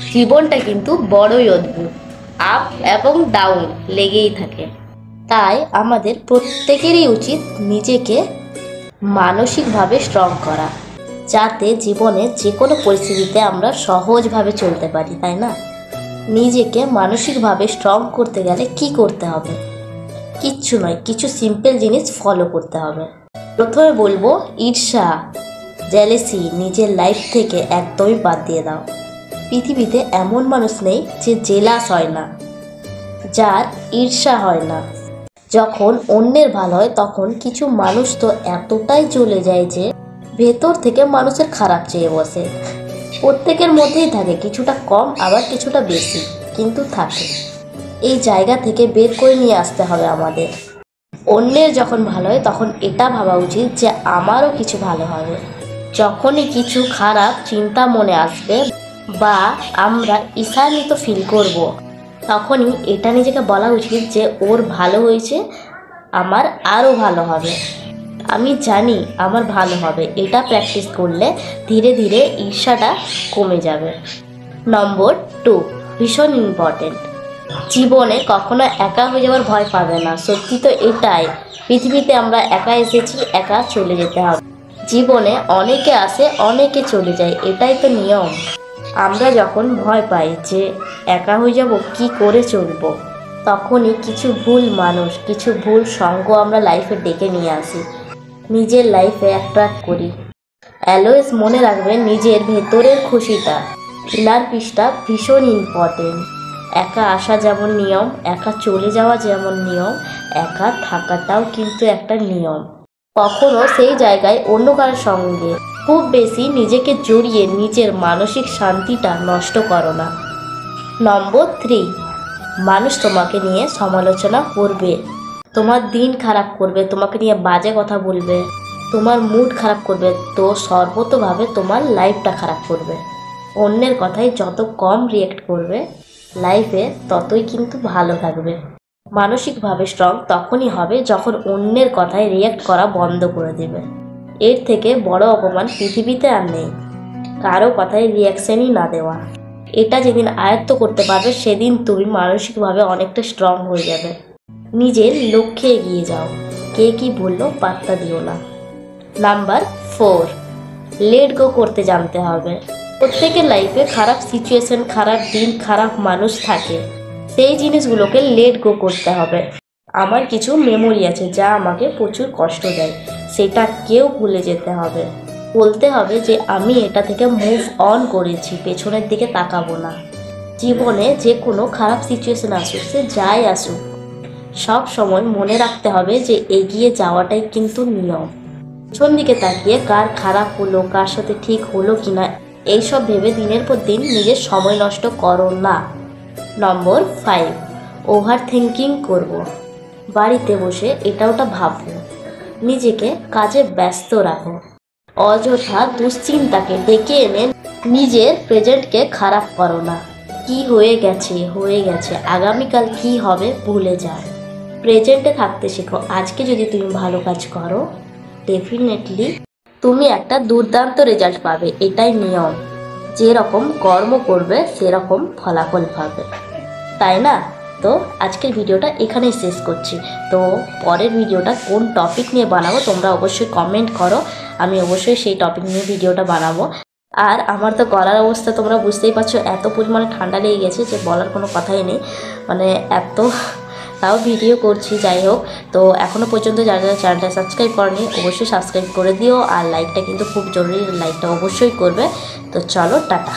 জীবনটা কিন্তু বড়ই অদ্ভুত, আপ এবং ডাউন লেগেই থাকে। তাই আমাদের প্রত্যেকেরই উচিত নিজেকে মানসিকভাবে স্ট্রং করা, যাতে জীবনে যে কোনো পরিস্থিতিতে আমরা সহজভাবে চলতে পারি, তাই না? নিজেকে মানসিকভাবে স্ট্রং করতে গেলে কি করতে হবে? কিচ্ছু নয়, কিছু সিম্পল জিনিস ফলো করতে হবে। প্রথমে বলবো, ঈর্ষা, জেলেসি নিজের লাইফ থেকে একদমই বাদ দিয়ে দাও। পৃথিবীতে এমন মানুষ নেই যে জেলাস হয় না, যার ঈর্ষা হয় না। যখন অন্যের ভালো হয় তখন কিছু মানুষ তো এতটাই জ্বলে যায় যে ভেতর থেকে মানুষের খারাপ চেয়ে বসে। প্রত্যেকের মধ্যেই থাকে, কিছুটা কম আবার কিছুটা বেশি, কিন্তু থাকে। এই জায়গা থেকে বের করে নিয়ে আসতে হবে আমাদের। অন্যের যখন ভালো হয় তখন এটা ভাবা উচিত যে আমারও কিছু ভালো হবে। যখনই কিছু খারাপ চিন্তা মনে আসবে বা আমরা ঈর্ষান্বিত ফিল করব, তখনই এটা নিজেকে বলা উচিত যে ওর ভালো হয়েছে, আমার আরও ভালো হবে। আমি জানি আমার ভালো হবে। এটা প্র্যাকটিস করলে ধীরে ধীরে ঈর্ষাটা কমে যাবে। নম্বর 2, ভীষণ ইম্পর্টেন্ট, জীবনে কখনো একা হয়ে যাওয়ার ভয় পাবে না। সত্যি তো এটাই, পৃথিবীতে আমরা একা এসেছি, একা চলে যেতে হবে। জীবনে অনেকে আসে, অনেকে চলে যায়, এটাই তো নিয়ম। আমরা যখন ভয় পাই যে একা হয়ে যাব, কি করে চলবো, তখনই কিছু ভুল মানুষ, কিছু ভুল সঙ্গ আমরা লাইফে ডেকে নিয়ে আসি, নিজের লাইফে অ্যাট্রাক্ট করি। অলওয়েজ মনে রাখবেন, নিজের ভেতরের খুশিটা, ইনার পিসটা ভীষণ ইম্পর্টেন্ট। একা আসা যেমন নিয়ম, একা চলে যাওয়া যেমন নিয়ম, একা থাকাটাও কিন্তু একটা নিয়ম। কখনো সেই জায়গায় অন্য কারোর সঙ্গে খুব বেশি নিজেকে জড়িয়ে নিজের মানসিক শান্তিটা নষ্ট করো না। নম্বর 3, মানুষ তোমাকে নিয়ে সমালোচনা করবে, তোমার দিন খারাপ করবে, তোমাকে নিয়ে বাজে কথা বলবে, তোমার মুড খারাপ করবে, তো সর্বতভাবে তোমার লাইফটা খারাপ করবে। অন্যের কথায় যত কম রিয়েক্ট করবে লাইফে, ততই কিন্তু ভালো থাকবে। মানসিকভাবে স্ট্রং তখনই হবে যখন অন্যের কথায় রিয়েক্ট করা বন্ধ করে দেবে। এর থেকে বড় অপমান পৃথিবীতে আর নেই, কারো কথায় রিয়াকশনই না দেওয়া। এটা যেদিন আয়ত্ত করতে পারবে সেদিন তুমি মানসিকভাবে অনেকটা স্ট্রং হয়ে যাবে। নিজের লক্ষ্যে এগিয়ে যাও, কে কি বললো পাত্তা দিও না। নাম্বার 4, লেট গো করতে জানতে হবে। প্রত্যেকের লাইফে খারাপ সিচুয়েশন, খারাপ দিন, খারাপ মানুষ থাকে, সেই জিনিসগুলোকে লেট গো করতে হবে। আমার কিছু মেমোরি আছে যা আমাকে প্রচুর কষ্ট দেয়, সেটা কেউ ভুলে যেতে হবে। বলতে হবে যে আমি এটা থেকে মুভ অন করেছি, পেছনের দিকে তাকাবো না। জীবনে যে কোনো খারাপ সিচুয়েশন আসুক, সে যাই আসুক, সব সময় মনে রাখতে হবে যে এগিয়ে যাওয়াটাই কিন্তু নিয়ম। পেছন দিকে তাকিয়ে কার খারাপ হলো, কার সাথে ঠিক হলো কিনা, এইসব ভেবে দিনের পর দিন নিজের সময় নষ্ট করো না। নম্বর 5, ওভার থিঙ্কিং করব, বাড়িতে বসে এটা ওটা ভাববো, নিজেকে কাজে ব্যস্ত রাখো। অযথা দুশ্চিন্তাকে ডেকে এনে নিজের প্রেজেন্টকে খারাপ করো না। কি হয়ে গেছে হয়ে গেছে, আগামীকাল কি হবে ভুলে যাও। প্রেজেন্টে থাকতে শেখো। আজকে যদি তুমি ভালো কাজ করো, ডেফিনেটলি তুমি একটা দুর্দান্ত রেজাল্ট পাবে, এটাই নিয়ম। যেরকম কর্ম করবে সেরকম ফলাফল পাবে, তাই না? তো আজকের ভিডিওটা এখানেই শেষ করছি। তো পরের ভিডিওটা কোন টপিক নিয়ে বানাবো তোমরা অবশ্যই কমেন্ট করো, আমি অবশ্যই সেই টপিক নিয়ে ভিডিওটা বানাবো। আর আমার তো গলার অবস্থা তোমরা বুঝতেই পারছো, এত পরিমাণে ঠান্ডা লেগে গেছে যে বলার কোনো কথাই নেই, মানে এত, তাও ভিডিও করছি। যাই হোক, তো এখনও পর্যন্ত যারা যারা চ্যানেলটা সাবস্ক্রাইব করেনি অবশ্যই সাবস্ক্রাইব করে দিও, আর লাইকটা কিন্তু খুব জরুরি, লাইকটা অবশ্যই করবে। তো চলো, টাটা।